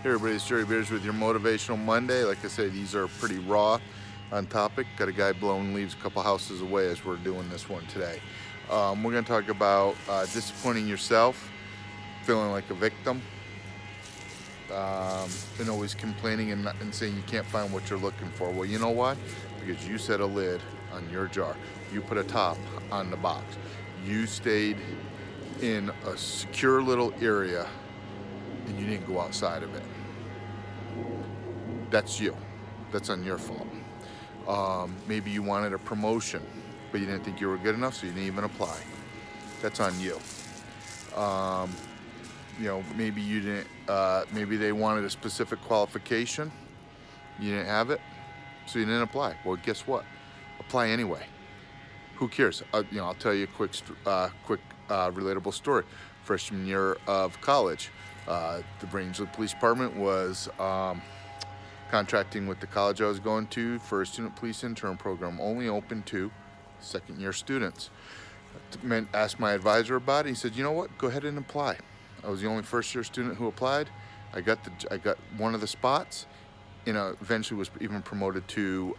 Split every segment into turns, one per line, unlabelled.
Hey everybody, it's Jerry Beers with your Motivational Monday. Like I said, these are pretty raw on topic. Got a guy blowing leaves a couple houses away as we're doing this one today. We're going to talk about disappointing yourself, feeling like a victim, and always complaining and saying you can't find what you're looking for. Well, you know why? Because you set a lid on your jar. You put a top on the box. You stayed in a secure little area and you didn't go outside of it. That's you. That's on your fault. Maybe you wanted a promotion, but you didn't think you were good enough, so you didn't even apply. That's on you. Maybe you didn't. Maybe they wanted a specific qualification. You didn't have it, so you didn't apply. Well, guess what? Apply anyway. Who cares? I'll tell you a quick relatable story. Freshman year of college, the Rangeley Police Department was contracting with the college I was going to for a student police intern program, only open to second-year students. Asked my advisor about it. He said, "You know what? Go ahead and apply." I was the only first-year student who applied. I got one of the spots, and eventually was even promoted to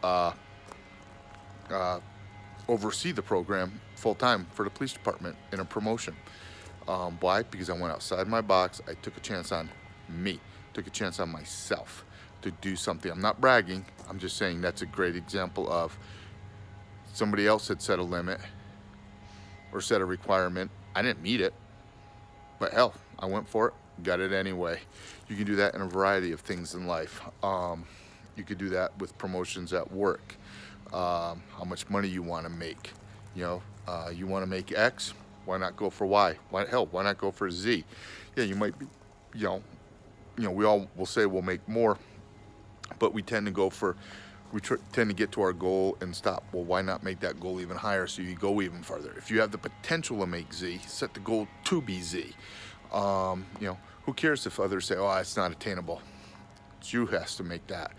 oversee the program full-time for the police department in a promotion. Why? Because I went outside my box. I took a chance on me, took a chance on myself to do something. I'm not bragging. I'm just saying that's a great example of somebody else had set a limit or set a requirement. I didn't meet it, but hell, I went for it, got it anyway. You can do that in a variety of things in life. You could do that with promotions at work. How much money you want to make. You want to make X, why not go for Y? Why not go for Z? Yeah, you might be, we all will say we'll make more, but we tend to get to our goal and stop. Well, why not make that goal even higher so you go even farther? If you have the potential to make Z, set the goal to be Z. Who cares if others say, "Oh, it's not attainable"? It's you who has to make that.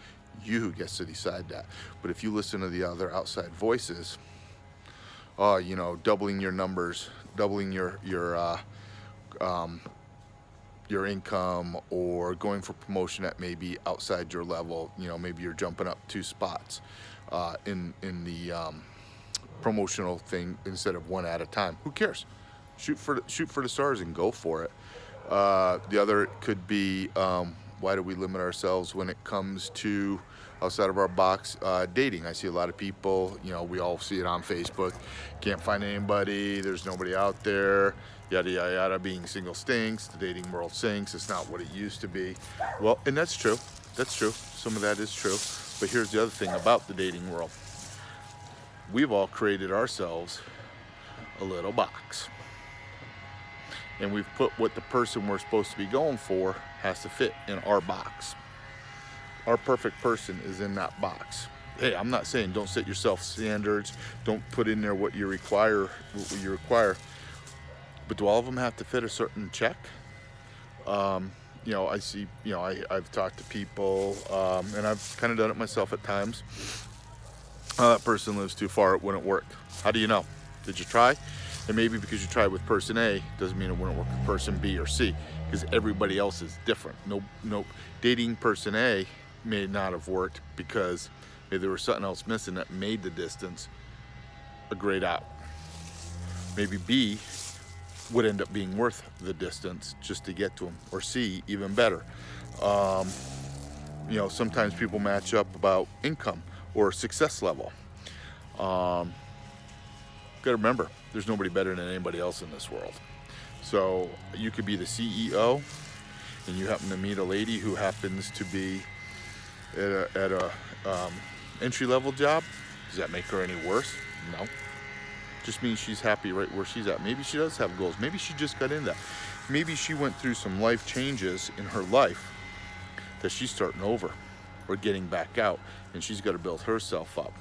You who gets to decide that. But if you listen to the other outside voices, doubling your numbers, doubling your income, or going for promotion at maybe outside your level, maybe you're jumping up 2 spots in the promotional thing instead of one at a time. Who cares? Shoot for the stars and go for it. The other could be, why do we limit ourselves when it comes to outside of our box? Dating. I see a lot of people, we all see it on Facebook. Can't find anybody. There's nobody out there. Yada, yada, yada. Being single stinks. The dating world sinks. It's not what it used to be. Well, and that's true. That's true. Some of that is true. But here's the other thing about the dating world. We've all created ourselves a little box. And we've put what the person we're supposed to be going for has to fit in our box. Our perfect person is in that box. Hey, I'm not saying don't set yourself standards, don't put in there what you require. But do all of them have to fit a certain check? I see, I've talked to people, and I've kind of done it myself at times. That person lives too far, it wouldn't work. How do you know? Did you try? And maybe because you tried with person A doesn't mean it wouldn't work with person B or C, because everybody else is different. No, dating person A may not have worked because maybe there was something else missing that made the distance a grade out. Maybe B would end up being worth the distance just to get to them, or C, even better. Sometimes people match up about income or success level. Got to remember, there's nobody better than anybody else in this world. So you could be the CEO and you happen to meet a lady who happens to be at a entry-level job. Does that make her any worse? No. Just means she's happy right where she's at. Maybe she does have goals. Maybe she just got into that. Maybe she went through some life changes in her life that she's starting over or getting back out, and she's got to build herself up.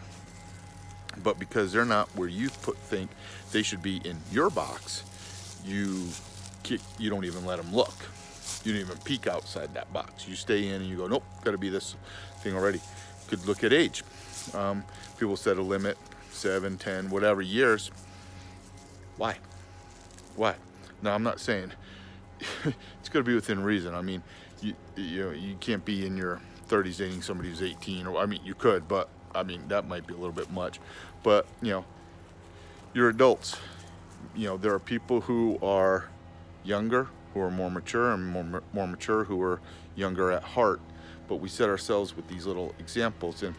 But because they're not where you think they should be in your box, you don't even let them look. You don't even peek outside that box. You stay in and you go, nope, got to be this thing already. Could look at age. People set a limit, 7, 10, whatever years. Why? Now, I'm not saying it's got to be within reason. I mean, You can't be in your 30s dating somebody who's 18, or I mean, you could, but I mean, that might be a little bit much. But you're adults. There are people who are younger, who are more mature, and more mature who are younger at heart. But we set ourselves with these little examples, and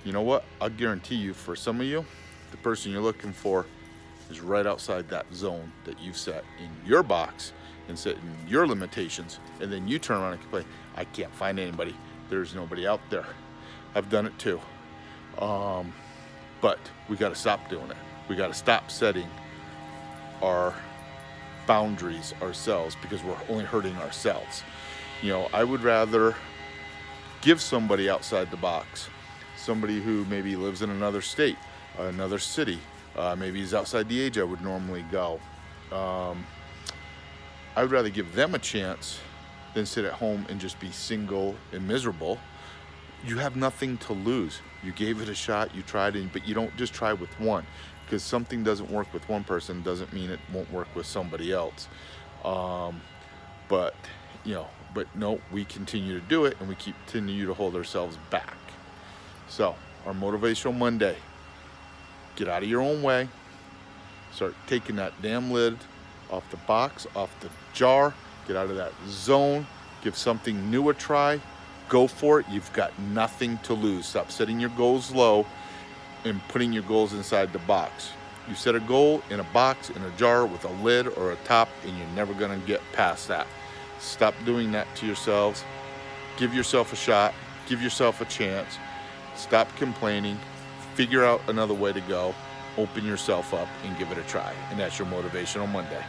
you know what? I'll guarantee you, for some of you, the person you're looking for is right outside that zone that you've set in your box and set in your limitations, and then you turn around and complain, I can't find anybody. There's nobody out there. I've done it too. But we got to stop doing it. We got to stop setting our boundaries ourselves, because we're only hurting ourselves. I would rather give somebody outside the box, somebody who maybe lives in another state, another city, maybe is outside the age I would normally go. I would rather give them a chance than sit at home and just be single and miserable. You have nothing to lose. You gave it a shot, you tried it, but you don't just try with one, because something doesn't work with one person doesn't mean it won't work with somebody else. But no, we continue to do it, and we continue to hold ourselves back. So our Motivational Monday, get out of your own way, start taking that damn lid off the box, off the jar, get out of that zone, give something new a try, go for it. You've got nothing to lose. Stop setting your goals low and putting your goals inside the box. You set a goal in a box, in a jar with a lid or a top, and you're never going to get past that. Stop doing that to yourselves. Give yourself a shot. Give yourself a chance. Stop complaining. Figure out another way to go. Open yourself up and give it a try. And that's your Motivational Monday.